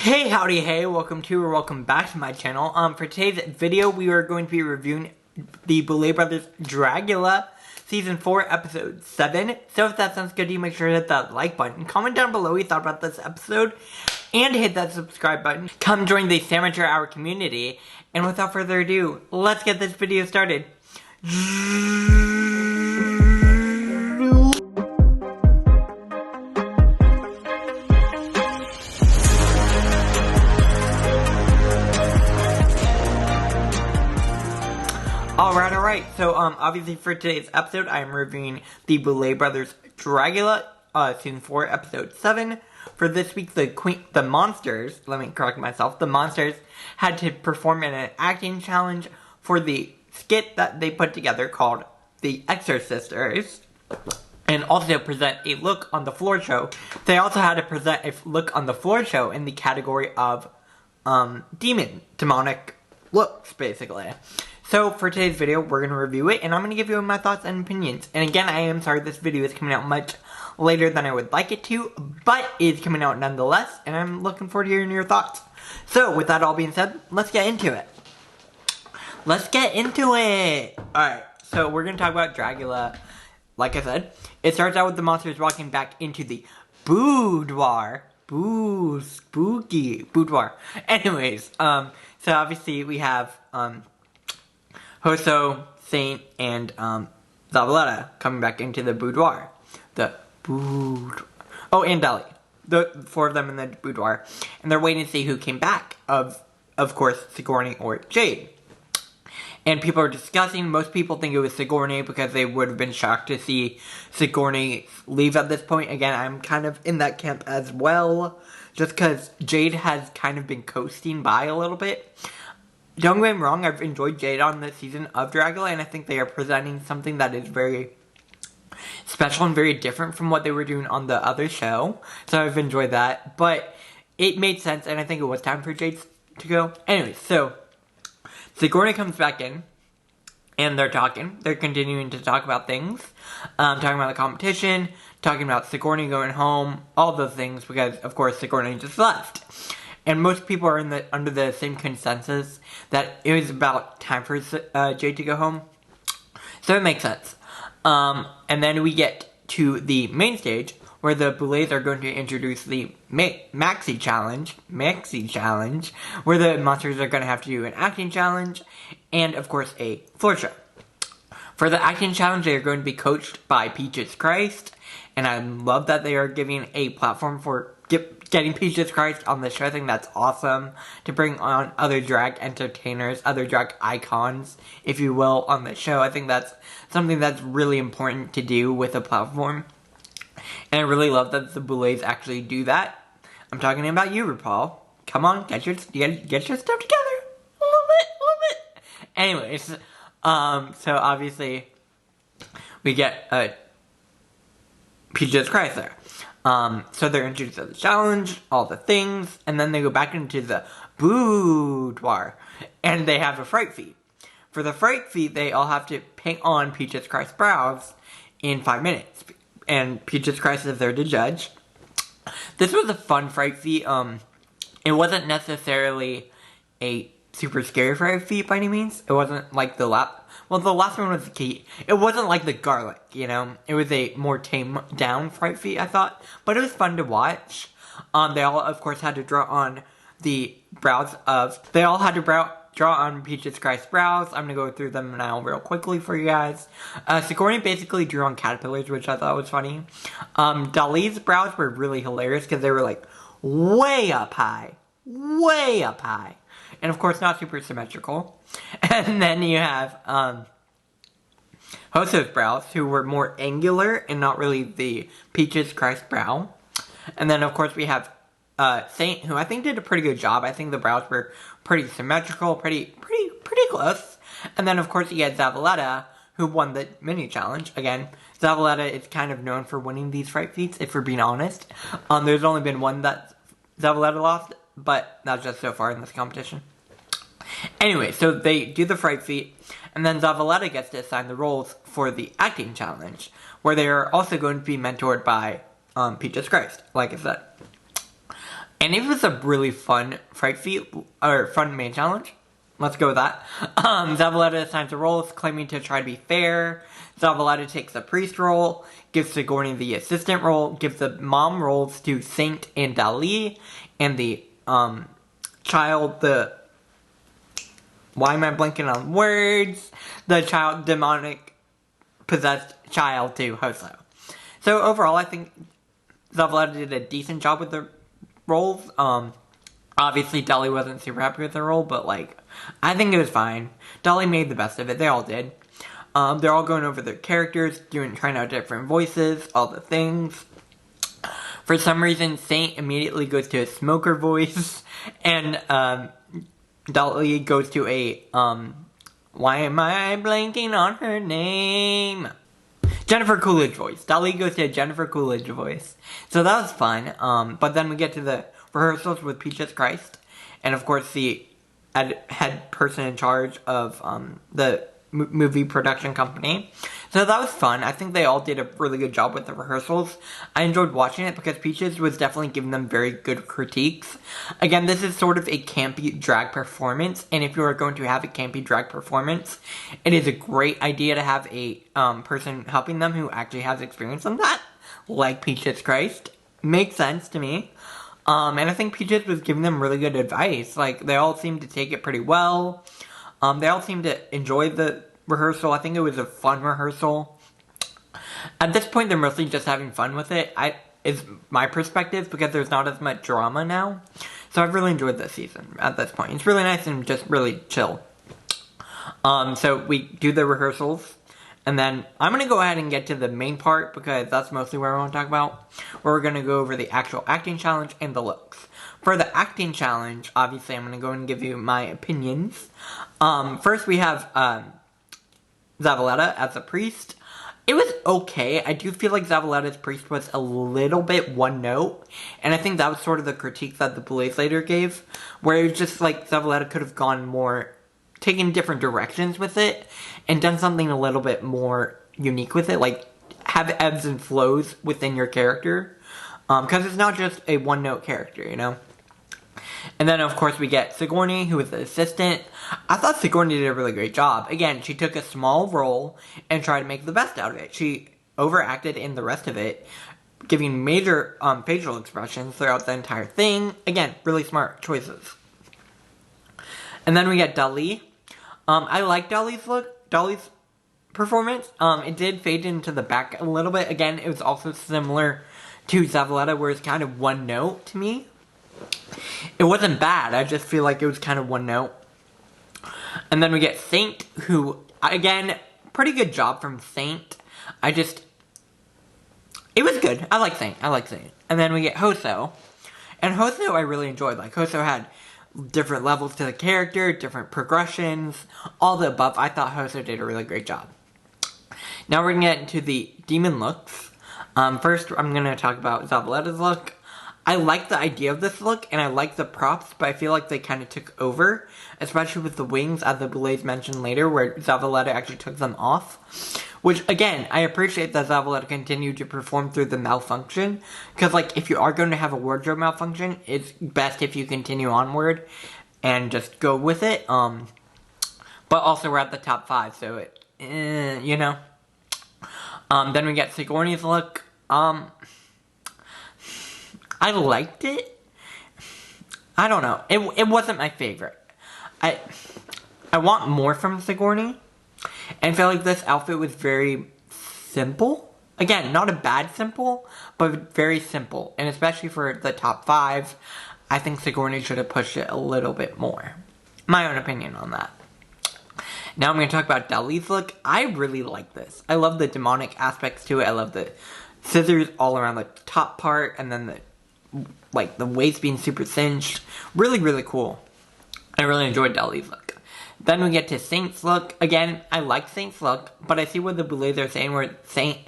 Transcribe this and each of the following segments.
Hey, howdy, hey, welcome back to my channel. For today's video, we are going to be reviewing the Boulet Brothers Dragula Season 4, Episode 7. So if that sounds good to you, make sure to hit that like button. Comment down below what you thought about this episode, and hit that subscribe button. Come join the Amateur Hour community. And without further ado, let's get this video started. Alright, so obviously for today's episode, I am reviewing the Boulet Brothers Dragula, Season 4, Episode 7. For this week, the monsters, let me correct myself, the monsters had to perform in an acting challenge for the skit that they put together called The Exorcisters, and also present a look on the floor show. They also had to present a look on the floor show in the category of demonic looks, basically. So, for today's video, we're going to review it, and I'm going to give you my thoughts and opinions. And again, I am sorry this video is coming out much later than I would like it to, but it's coming out nonetheless, and I'm looking forward to hearing your thoughts. So, with that all being said, let's get into it. Alright, so we're going to talk about Dragula. Like I said, it starts out with the monsters walking back into the boudoir. Spooky boudoir. Anyways, so obviously we have, Hoso, Saint, and Zavaleta coming back into the boudoir. Oh, and Deli. The four of them in the boudoir. And they're waiting to see who came back. Of course, Sigourney or Jade. And people are discussing. Most people think it was Sigourney because they would have been shocked to see Sigourney leave at this point. Again, I'm kind of in that camp as well. Just because Jade has kind of been coasting by a little bit. Don't get me wrong, I've enjoyed Jade on this season of Dragula, and I think they are presenting something that is very special and very different from what they were doing on the other show. So I've enjoyed that, but it made sense, and I think it was time for Jade to go. Anyways, so Sigourney comes back in, and they're talking. They're continuing to talk about things, talking about the competition, talking about Sigourney going home, all those things, because, of course, Sigourney just left. And most people are under the same consensus that it was about time for Jade to go home. So it makes sense. And then we get to the main stage, where the Boulets are going to introduce the Maxi Challenge, where the monsters are going to have to do an acting challenge, and of course a floor show. For the acting challenge, they are going to be coached by Peaches Christ, and I love that they are giving a platform for getting Peaches Christ on the show. I think that's awesome to bring on other drag entertainers, other drag icons, if you will, on the show. I think that's something that's really important to do with a platform. And I really love that the Boulets actually do that. I'm talking about you, RuPaul. Come on, get your stuff together. A little bit. Anyways, so obviously we get Peaches Christ there. So they're introduced to the challenge, all the things, and then they go back into the boudoir, and they have a fright feat. For the fright feat, they all have to paint on Peaches Christ's brows in 5 minutes, and Peaches Christ is there to judge. This was a fun fright feat. It wasn't necessarily a super scary fright feat by any means. It wasn't like the last one was the key. It wasn't like the garlic, you know. It was a more tamed down fright feat, I thought. But it was fun to watch. They all, of course, had to draw on the brows of... They all had to draw on Peaches Christ's brows. I'm going to go through them now real quickly for you guys. Sigourney basically drew on caterpillars, which I thought was funny. Dali's brows were really hilarious because they were, like, way up high. And of course, not super symmetrical. And then you have Hoso's brows, who were more angular and not really the Peaches Christ brow. And then, of course, we have Saint, who I think did a pretty good job. I think the brows were pretty symmetrical, pretty close. And then, of course, you had Zavaleta, who won the mini challenge. Again, Zavaleta is kind of known for winning these fright feats, if we're being honest. There's only been one that Zavaleta lost, but that's just so far in this competition. Anyway, so they do the fright feat, and then Zavaleta gets to assign the roles for the acting challenge, where they are also going to be mentored by Peaches Christ, like I said. And it was a really fun fight feat, or fun main challenge. Let's go with that. Zavaleta assigns the roles, claiming to try to be fair. Zavaleta takes the priest role, gives Sigourney the assistant role, gives the mom roles to Saint and Dali, and the child, why am I blanking on words? The child, demonic possessed child to Hoso. So overall, I think Zavaleta did a decent job with the roles. Obviously, Dolly wasn't super happy with the role, but, like, I think it was fine. Dolly made the best of it. They all did. They're all going over their characters, trying out different voices, all the things. For some reason, Saint immediately goes to a smoker voice, and Dolly goes to a, why am I blanking on her name? Jennifer Coolidge voice. Dolly goes to a Jennifer Coolidge voice. So that was fun. But then we get to the rehearsals with Peaches Christ. And of course the head person in charge of the movie production company. So that was fun. I think they all did a really good job with the rehearsals. I enjoyed watching it because Peaches was definitely giving them very good critiques. Again, this is sort of a campy drag performance, and if you are going to have a campy drag performance, it is a great idea to have a person helping them who actually has experience on that, like Peaches Christ. Makes sense to me. And I think Peaches was giving them really good advice. Like, they all seemed to take it pretty well. They all seemed to enjoy the rehearsal. I think it was a fun rehearsal. At this point, they're mostly just having fun with it. Is my perspective, because there's not as much drama now. So I've really enjoyed this season at this point. It's really nice and just really chill. So we do the rehearsals. And then I'm going to go ahead and get to the main part, because that's mostly where I want to talk about. Where we're going to go over the actual acting challenge and the looks. For the acting challenge, obviously I'm going to go and give you my opinions. First we have Zavaleta as a priest. It was okay. I do feel like Zavaleta's priest was a little bit one note. And I think that was sort of the critique that the Boulet later gave. Where it was just like Zavaleta could have gone more, taken different directions with it. And done something a little bit more unique with it. Like, have ebbs and flows within your character. Because it's not just a one note character, you know. And then, of course, we get Sigourney, who is the assistant. I thought Sigourney did a really great job. Again, she took a small role and tried to make the best out of it. She overacted in the rest of it, giving major facial expressions throughout the entire thing. Again, really smart choices. And then we get Dali. I like Dali's performance. It did fade into the back a little bit. Again, it was also similar to Zavaleta, where it's kind of one note to me. It wasn't bad, I just feel like it was kind of one note. And then we get Saint, who, again, pretty good job from Saint. It was good. I like Saint. And then we get Hoso. And Hoso I really enjoyed. Like, Hoso had different levels to the character, different progressions, all the above. I thought Hoso did a really great job. Now we're going to get into the demon looks. First, I'm going to talk about Zavaleta's look. I like the idea of this look, and I like the props, but I feel like they kind of took over, especially with the wings, as the Boulets mentioned later, where Zavaleta actually took them off. Which, again, I appreciate that Zavaleta continued to perform through the malfunction, because, like, if you are going to have a wardrobe malfunction, it's best if you continue onward and just go with it. But also, we're at the top 5, so you know. Then we get Sigourney's look. I liked it. I don't know. It wasn't my favorite. I want more from Sigourney. And I feel like this outfit was very simple. Again, not a bad simple, but very simple. And especially for the top 5, I think Sigourney should have pushed it a little bit more. My own opinion on that. Now I'm going to talk about Dali's look. I really like this. I love the demonic aspects to it. I love the scissors all around the top part, and then the waist being super cinched. Really, really cool. I really enjoyed Dali's look. Then we get to Saint's look. Again, I like Saint's look, but I see what the Boulets are saying, where Saint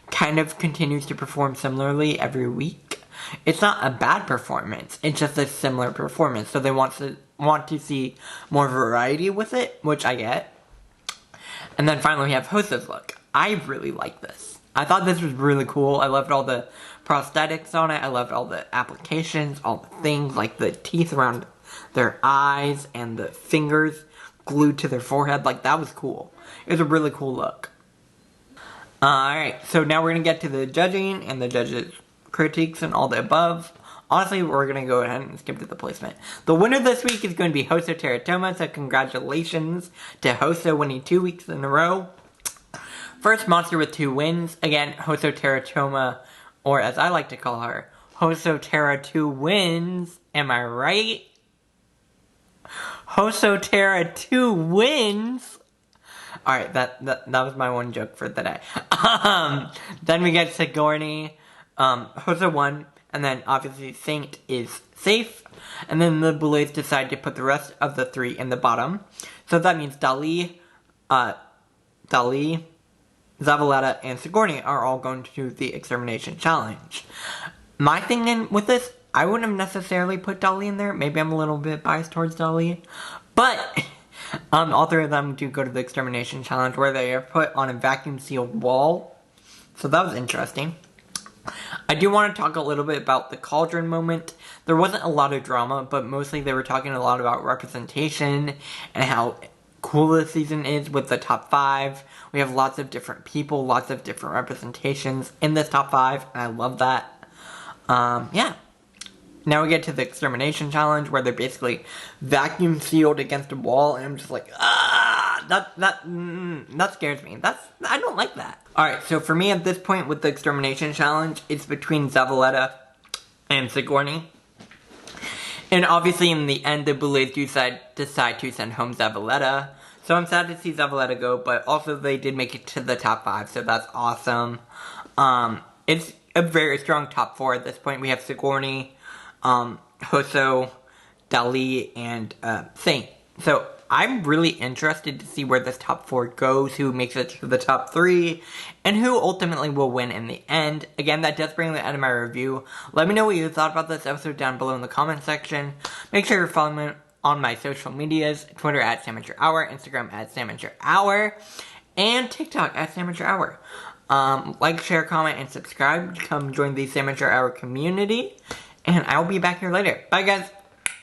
kind of continues to perform similarly every week. It's not a bad performance. It's just a similar performance. So they want to see more variety with it, which I get. And then finally we have Hoso's look. I really like this. I thought this was really cool. I loved all the prosthetics on it. I loved all the applications, all the things, like the teeth around their eyes and the fingers glued to their forehead. Like, that was cool. It was a really cool look. Alright, so now we're going to get to the judging and the judges' critiques and all the above. Honestly, we're going to go ahead and skip to the placement. The winner this week is going to be Hoso Teratoma, so congratulations to Hoso winning 2 weeks in a row. First monster with 2 wins. Again, Hoso Teratoma, or as I like to call her, Hoso Terra 2 wins. Am I right? Hoso Terra 2 wins! Alright, that was my one joke for the day. Then we get Sigourney. Hoso won. And then, obviously, Saint is safe. And then the Boulets decide to put the rest of the 3 in the bottom. So that means Dali, Zavaleta, and Sigourney are all going to do the Extermination Challenge. My thing with this, I wouldn't have necessarily put Dali in there. Maybe I'm a little bit biased towards Dali. But all 3 of them do go to the Extermination Challenge, where they are put on a vacuum-sealed wall. So that was interesting. I do want to talk a little bit about the cauldron moment. There wasn't a lot of drama, but mostly they were talking a lot about representation and how cool this season is with the top 5. We have lots of different people, lots of different representations in this top 5, and I love that. Yeah. Now we get to the Extermination Challenge, where they're basically vacuum sealed against a wall, and I'm just like, that scares me. I don't like that. Alright, so for me at this point with the Extermination Challenge, it's between Zavaleta and Sigourney. And obviously in the end, the Boulets decide to send home Zavaleta. So I'm sad to see Zavaleta go, but also they did make it to the top 5, so that's awesome. It's a very strong top 4 at this point. We have Sigourney, Hoso, Dali, and Saint. So I'm really interested to see where this top 4 goes, who makes it to the top 3, and who ultimately will win in the end. Again, that does bring the end of my review. Let me know what you thought about this episode down below in the comment section. Make sure you're following me on my social medias, Twitter at SamAmateurHour, Instagram at SamAmateurHour, and TikTok at SamAmateurHour. Like, share, comment, and subscribe to come join the SamAmateurHour community. And I'll be back here later. Bye, guys.